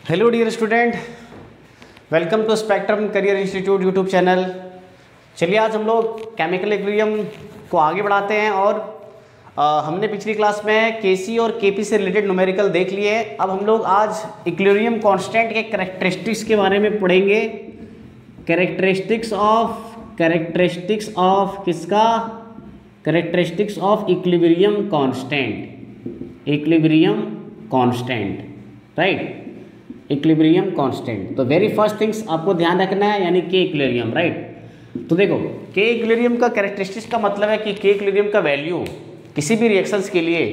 Hello dear student, welcome to Spectrum Career Institute YouTube channel. चलिए आज हम लोग केमिकल इक्विलिब्रियम को आगे बढ़ाते हैं और हमने पिछली क्लास में केसी और केपी से रिलेटेड न्यूमेरिकल देख लिए। अब हम लोग आज इक्विलिब्रियम कांस्टेंट के कैरेक्टरिस्टिक्स के बारे में पढ़ेंगे। कैरेक्टरिस्टिक्स ऑफ किसका? Characteristics of equilibrium constant, right. Equilibrium constant, तो वेरी फर्स्ट थिंग्स आपको ध्यान रखना है, यानी के इक्विलिब्रियम, राइट। तो देखो के इक्विलिब्रियम का कैरेक्टरिस्टिक्स का मतलब है कि के इक्विलिब्रियम का वैल्यू किसी भी रिएक्शंस के लिए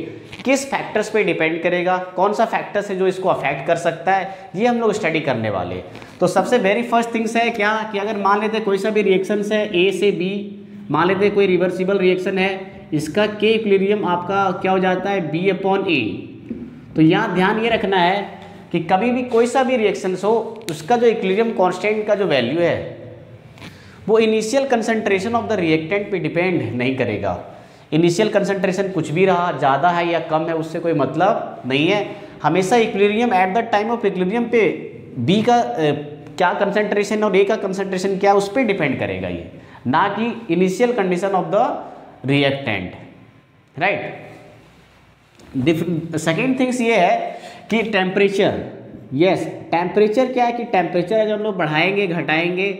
किस फैक्टर्स पे डिपेंड करेगा, कौन सा फैक्टर्स है जो इसको अफेक्ट कर सकता है, ये हम लोग स्टडी करने वाले। तो सबसे वेरी फर्स्ट थिंग्स है क्या कि अगर मान लेते कोई सा भी रिएक्शंस है ए से बी, मान लेते कोई रिवर्सिबल रिएक्शन है, इसका के इक्विलिब्रियम आपका क्या हो जाता है? B/A। तो यहाँ ध्यान ये रखना है कि कभी भी कोई सा भी रिएक्शंस हो, उसका जो इक्विलिब्रियम कांस्टेंट का जो वैल्यू है वो initial concentration of the reactant पे डिपेंड नहीं करेगा। इनिशियल कंसंट्रेशन कुछ भी रहा, ज़्यादा है या कम है, उससे कोई मतलब नहीं है। हमेशा equilibrium at the time of equilibrium पे बी का क्या कंसंट्रेशन और ए का कंसंट्रेशन क्या, उस पर डिपेंड करेगा ये, ना कि initial condition of the reactant, right. Second things ये है कि टेम्परेचर, यस टेम्परेचर क्या है कि टेम्परेचर अगर हम लोग बढ़ाएंगे घटाएंगे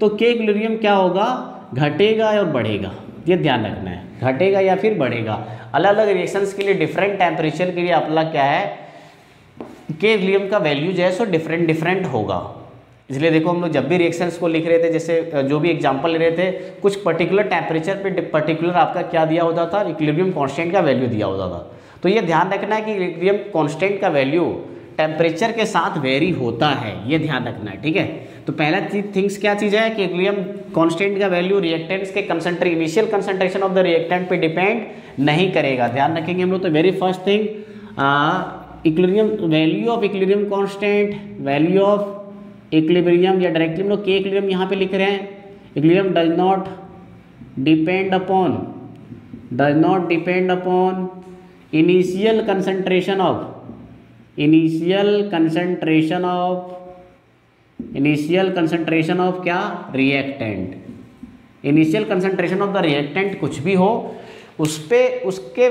तो के इक्विलिब्रियम क्या होगा? घटेगा और बढ़ेगा, ये ध्यान रखना है, घटेगा या फिर बढ़ेगा। अलग अलग रिएक्शंस के लिए डिफरेंट टेम्परेचर के लिए अपना क्या है, के इक्विलिब्रियम का वैल्यू जो है सो डिफरेंट होगा। इसलिए देखो हम लोग जब भी रिएक्शंस को लिख रहे थे, जैसे जो भी एग्जांपल ले रहे थे, कुछ पर्टिकुलर टेम्परेचर पे पर्टिकुलर आपका क्या दिया होता था? इक्विलिब्रियम कांस्टेंट का वैल्यू दिया होता था। तो ये ध्यान रखना है कि इक्विलिब्रियम कांस्टेंट का वैल्यू टेम्परेचर के साथ वेरी होता है, ये ध्यान रखना है, ठीक है। तो पहला थिंग्स क्या चीज़ है कि इक्विलिब्रियम कांस्टेंट का वैल्यू रिएक्टेंट्स के initial concentration of the reactant पे डिपेंड नहीं करेगा, ध्यान रखेंगे हम लोग। तो very first thing equilibrium value of equilibrium constant, value of equilibrium, या डायरेक्टली हम लोग के इक्विलिब्रियम यहाँ पे लिख रहे हैं। Equilibrium does not depend upon initial concentration of क्या? Reactant. Initial concentration of the reactant कुछ भी हो, उस पे उसके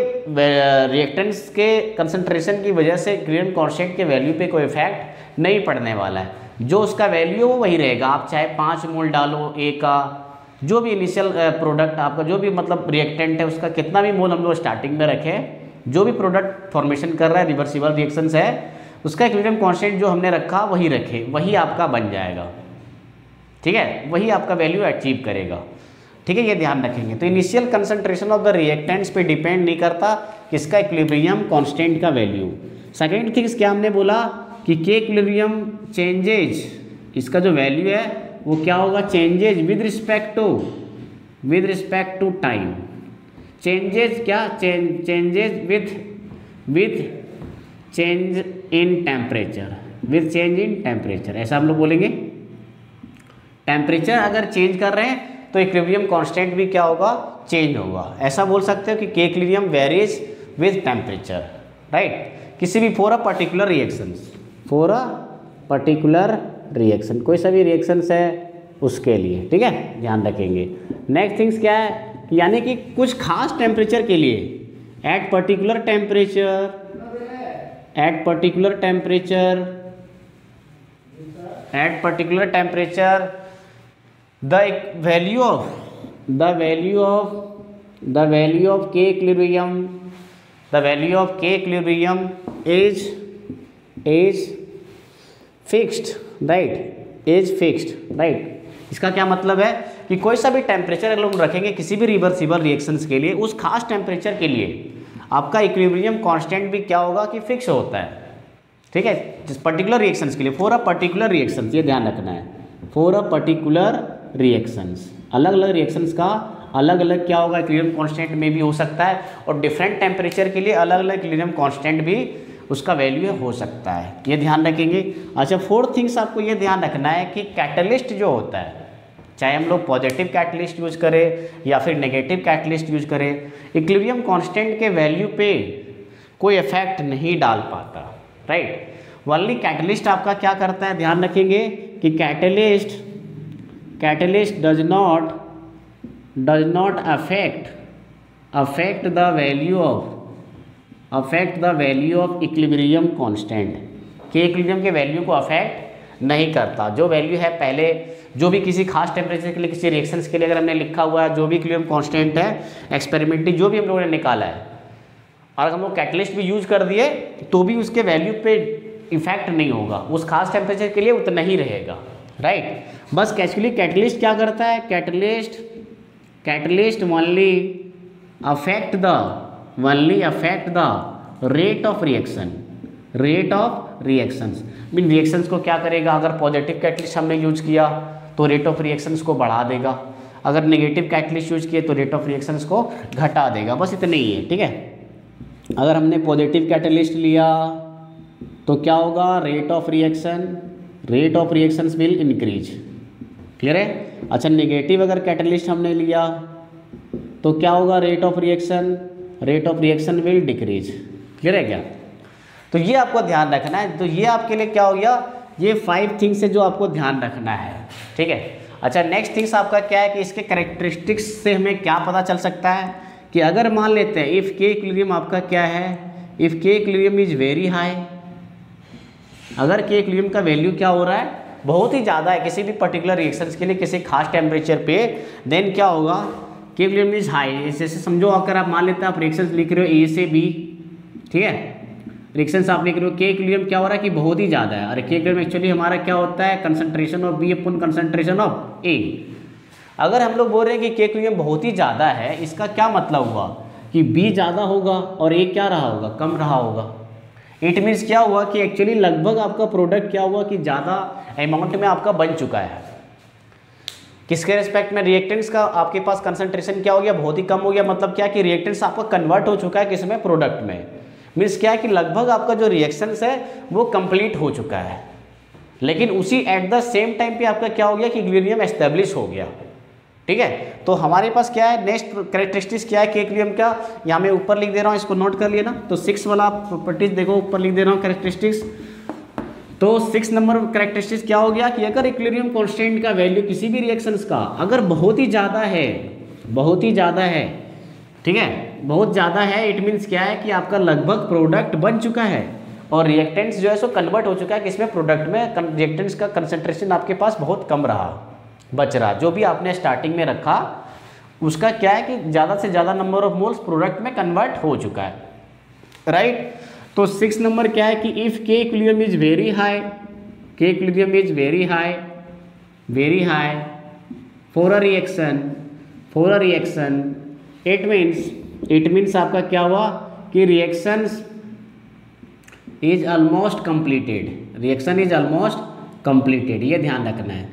रिएक्टेंट्स के कंसंट्रेशन की वजह से इक्विलिब्रियम कांस्टेंट के वैल्यू पे कोई इफेक्ट नहीं पड़ने वाला है। जो उसका वैल्यू वो वही रहेगा। आप चाहे 5 मोल डालो ए का, जो भी इनिशियल प्रोडक्ट आपका जो भी मतलब रिएक्टेंट है, उसका कितना भी मोल हम लोग स्टार्टिंग में रखें, जो भी प्रोडक्ट फॉर्मेशन कर रहा है, रिवर्सिबल रिएक्शंस है, उसका इक्विलिब्रियम कांस्टेंट जो हमने रखा वही रखे, वही आपका बन जाएगा, ठीक है, वही आपका वैल्यू अचीव करेगा, ठीक है, ये ध्यान रखेंगे। तो initial concentration of the reactants पे डिपेंड नहीं करता किसका इक्विलिब्रियम कांस्टेंट का वैल्यू। सेकेंड थिंग्स क्या हमने बोला कि के इक्विलिब्रियम चेंजेज, इसका जो वैल्यू है वो क्या होगा? Changes with respect to time. Changes क्या? Changes with change in temperature, ऐसा हम लोग बोलेंगे। टेम्परेचर अगर चेंज कर रहे हैं तो इक्विलिब्रियम कांस्टेंट भी क्या होगा? चेंज होगा। ऐसा बोल सकते हो कि के equilibrium varies with temperature, right. किसी भी फॉर अ पर्टिकुलर रिएक्शन, कोई सा भी रिएक्शंस है उसके लिए, ठीक है, ध्यान रखेंगे। नेक्स्ट थिंग्स क्या है, यानी कि कुछ खास टेम्परेचर के लिए at particular temperature the value of के इक्विलिब्रियम इज फिक्स्ड, राइट। इसका क्या मतलब है कि कोई सा भी टेम्परेचर अगर हम रखेंगे किसी भी रिवर्सिबल रिएक्शंस के लिए, उस खास टेम्परेचर के लिए आपका इक्विलिब्रियम कांस्टेंट भी क्या होगा कि फिक्स होता है, ठीक है, जिस पर्टिकुलर रिएक्शंस के लिए, फॉर अ पर्टिकुलर रिएक्शंस, ये ध्यान रखना है, फॉर अ पर्टिकुलर रिएक्शंस। अलग अलग रिएक्शंस का अलग अलग क्या होगा? इक्विलिब्रियम कांस्टेंट में भी हो सकता है, और डिफरेंट टेम्परेचर के लिए अलग अलग इक्विलिब्रियम कांस्टेंट भी उसका वैल्यू हो सकता है, ये ध्यान रखेंगे। अच्छा, फोर्थ थिंग्स आपको ये ध्यान रखना है कि कैटलिस्ट जो होता है, चाहे हम लोग पॉजिटिव कैटलिस्ट यूज करें या फिर नेगेटिव कैटलिस्ट यूज करें, इक्विलिब्रियम कांस्टेंट के वैल्यू पे कोई इफेक्ट नहीं डाल पाता, राइट। ओनली कैटलिस्ट आपका क्या करता है, ध्यान रखेंगे कि catalyst does not affect the value of equilibrium constant. के इक्विलिब्रियम के वैल्यू को अफेक्ट नहीं करता। जो वैल्यू है पहले, जो भी किसी खास टेम्परेचर के लिए, किसी रिएक्शंस के लिए अगर हमने लिखा हुआ है, जो भी इक्विलिब्रियम कांस्टेंट है एक्सपेरिमेंटली जो भी हम लोगों ने निकाला है, और हम लोग कैटलिस्ट भी यूज कर दिए तो भी उसके वैल्यू पे इफेक्ट नहीं होगा, उस खास टेम्परेचर के लिए उतना ही रहेगा, राइट। बस एक्चुअली कैटलिस्ट क्या करता है, catalyst only affect the rate of reactions. Mean reactions को क्या करेगा, अगर पॉजिटिव कैटलिस्ट हमने यूज किया तो रेट ऑफ रिएक्शंस को बढ़ा देगा, अगर नेगेटिव कैटलिस्ट यूज किए तो रेट ऑफ रिएक्शंस को घटा देगा, बस इतना ही है, ठीक है। अगर हमने पॉजिटिव कैटलिस्ट लिया तो क्या होगा, rate of reactions will increase, clear है। अच्छा, नेगेटिव अगर कैटलिस्ट हमने लिया तो क्या होगा, rate of reaction will decrease, clear है क्या। तो ये आपको ध्यान रखना है। तो ये आपके लिए क्या हो गया, ये 5 थिंग्स है जो आपको ध्यान रखना है, ठीक है। अच्छा, नेक्स्ट थिंग्स आपका क्या है कि इसके कैरेक्टरिस्टिक्स से हमें क्या पता चल सकता है कि अगर मान लेते हैं इफ़ के इक्विलिब्रियम आपका क्या है, इफ़ के इक्विलिब्रियम इज वेरी हाई, अगर के इक्विलिब्रियम का वैल्यू क्या हो रहा है, बहुत ही ज़्यादा है किसी भी पर्टिकुलर रिएक्शंस के लिए किसी खास टेम्परेचर पे, देन क्या होगा, के इक्विलिब्रियम इज हाई। जैसे समझो अगर आप मान लेते हैं आप रिएक्शंस लिख रहे हो ए से बी, ठीक है, रिएक्शंस आप लिख रहे हो, के इक्विलिब्रियम क्या हो रहा है कि बहुत ही ज़्यादा है, और के इक्विलिब्रियम एक्चुअली हमारा क्या होता है, concentration of B upon concentration of A. अगर हम लोग बोल रहे हैं कि के इक्विलिब्रियम बहुत ही ज़्यादा है, इसका क्या मतलब हुआ कि बी ज़्यादा होगा और ए क्या रहा होगा, कम रहा होगा। इट मीन्स क्या हुआ कि एक्चुअली लगभग आपका प्रोडक्ट क्या हुआ कि ज़्यादा अमाउंट में आपका बन चुका है। किसके रिस्पेक्ट में, रिएक्टेंट्स का आपके पास कंसंट्रेशन क्या हो गया, बहुत ही कम हो गया। मतलब क्या कि रिएक्टेंट्स आपका कन्वर्ट हो चुका है किसमें, प्रोडक्ट में। मीन्स क्या है कि लगभग आपका जो रिएक्शंस है वो कंप्लीट हो चुका है, लेकिन उसी एट द सेम टाइम पे आपका क्या हो गया कि इक्विलिब्रियम एस्टेब्लिश हो गया, ठीक है। तो हमारे पास क्या है, नेक्स्ट कैरेक्टरिस्टिक्स क्या है के इक्विलिब्रियम का, यहाँ मैं ऊपर लिख दे रहा हूँ, इसको नोट कर लिया ना। तो 6 वाला प्रॉपर्टीज देखो, ऊपर लिख दे रहा हूँ कैरेक्टरिस्टिक्स। तो 6 नंबर कैरेक्टरिस्टिक्स क्या हो गया कि अगर इक्विलिब्रियम कांस्टेंट का वैल्यू किसी भी रिएक्शंस का अगर बहुत ही ज़्यादा है, ठीक है, बहुत ज़्यादा है, इट मीन्स क्या है कि आपका लगभग प्रोडक्ट बन चुका है और रिएक्टेंट्स जो है सो कन्वर्ट हो चुका है किसमें, प्रोडक्ट में। रिएक्टेंट्स का कंसंट्रेशन आपके पास बहुत कम रहा, बच रहा, जो भी आपने स्टार्टिंग में रखा उसका क्या है कि ज़्यादा से ज़्यादा नंबर ऑफ मोल्स प्रोडक्ट में कन्वर्ट हो चुका है, राइट। तो 6 नंबर क्या है कि इफ़ के इक्विलिब्रियम इज वेरी हाई, के equilibrium is very high for a reaction, it means आपका क्या हुआ कि रिएक्शन इज ऑलमोस्ट कंप्लीटेड, ये ध्यान रखना है,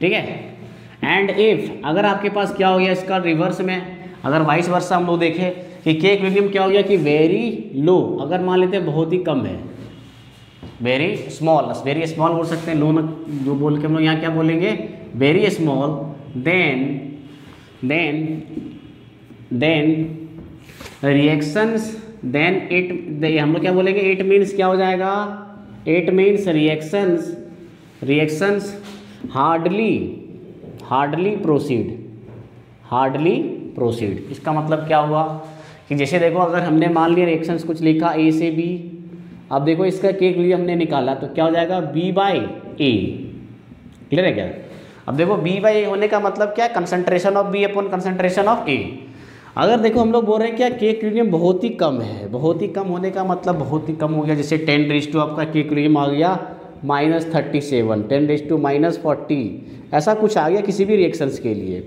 ठीक है। एंड इफ अगर आपके पास क्या हो गया इसका रिवर्स में, अगर वाइस वर्सा हम लोग देखें कि के इक्विलिब्रियम क्या हो गया कि वेरी लो, अगर मान लेते हैं बहुत ही कम है, वेरी स्मॉल बोल सकते हैं, लो न जो बोल के हम लोग यहाँ क्या बोलेंगे, very small, then reactions, then it हम लोग क्या बोलेंगे, इट मीन्स क्या हो जाएगा, it means reactions hardly proceed. इसका मतलब क्या हुआ कि जैसे देखो अगर हमने मान लिया रिएक्शंस कुछ लिखा ए से बी, अब देखो इसका के लिए हमने निकाला तो क्या हो जाएगा, बी बाई ए, क्लियर है क्या। अब देखो बी बाई ए होने का मतलब क्या है, concentration of B upon concentration of A. अगर देखो हम लोग बोल रहे हैं क्या के इक्विलिब्रियम बहुत ही कम है, बहुत ही कम होने का मतलब बहुत ही कम हो गया, जैसे 10 आपका के इक्विलिब्रियम आ गया -37, 10 - 40 ऐसा कुछ आ गया किसी भी रिएक्शंस के लिए।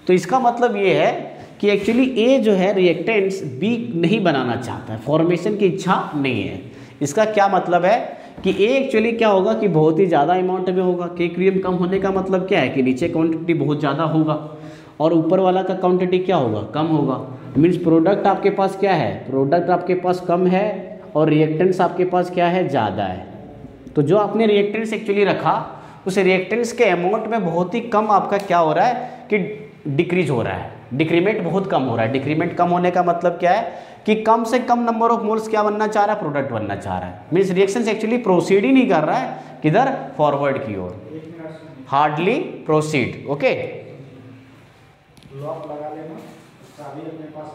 तो इसका मतलब ये है कि एक्चुअली ए जो है रिएक्टेंट्स बी नहीं बनाना चाहता है, फॉर्मेशन की इच्छा नहीं है। इसका क्या मतलब है कि ए एक्चुअली क्या होगा कि बहुत ही ज़्यादा अमाउंट में होगा। के इक्विलिब्रियम कम होने का मतलब क्या है कि नीचे क्वांटिटी बहुत ज़्यादा होगा और ऊपर वाला का क्वांटिटी क्या होगा, कम होगा। मीन्स प्रोडक्ट आपके पास क्या है, प्रोडक्ट आपके पास कम है और रिएक्टेंट्स आपके पास क्या है, ज़्यादा है। तो जो आपने रिएक्टेंट्स एक्चुअली रखा उस रिएक्टेंट्स के अमाउंट में बहुत ही कम आपका क्या हो रहा है कि डिक्रीज हो रहा है, डिक्रीमेंट बहुत कम हो रहा है। डिक्रीमेंट कम होने का मतलब क्या है कि कम से कम नंबर ऑफ मोल्स क्या बनना चाह रहा है, प्रोडक्ट बनना चाह रहा है। मीन्स रिएक्शन एक्चुअली प्रोसीड ही नहीं कर रहा है, किधर, फॉरवर्ड की ओर, हार्डली प्रोसीड। ओके, लॉक लगा लेना, चाबी अपने पास